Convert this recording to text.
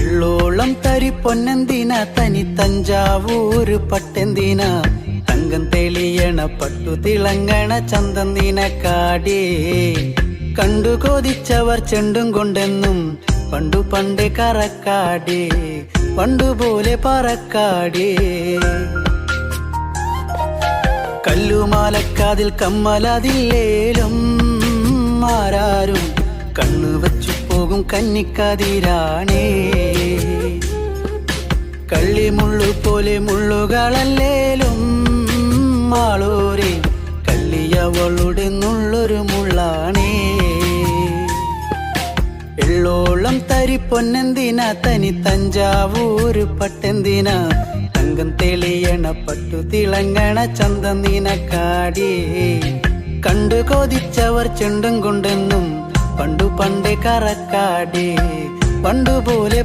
എള്ളോളം തരി പൊന്നെന്തിന തനി തഞ്ചാവൂര് പട്ടെന്തിന തങ്കം തെളിയണ പട്ടു തിളങ്ങണ ചന്തം നിനക്കാടേ കണ്ടു കൊതിച്ചവർ ചെണ്ടും കൊണ്ടെന്നും പണ്ടു പണ്ടേ കറക്കാടേ പണ്ടുപോലെ പറക്കാടേ കല്ലുമാലക്കാതിൽ കമ്മലതില്ലേലും ആരാരും കണ്ണു വച്ചു പോകും കന്നിക്കതിരാണേ കള്ളിമുള്ളു പോലെ മുള്ളുകളല്ലേലും ആളൂരെ കള്ളിയവളുടെ നുള്ളൊരു മുള്ളാണേ എള്ളോളം തരി പൊന്നെന്തിന തനി തഞ്ചാവൂര് പട്ടെന്തിന തങ്കം തെളിയണ പട്ടു തിളങ്ങണ ചന്തം നിനക്കാടേ കണ്ടു കൊതിച്ചവർ ചെണ്ടും കൊണ്ടെന്നും പണ്ടു പണ്ടേ കറക്കാടേ പണ്ടുപോലെ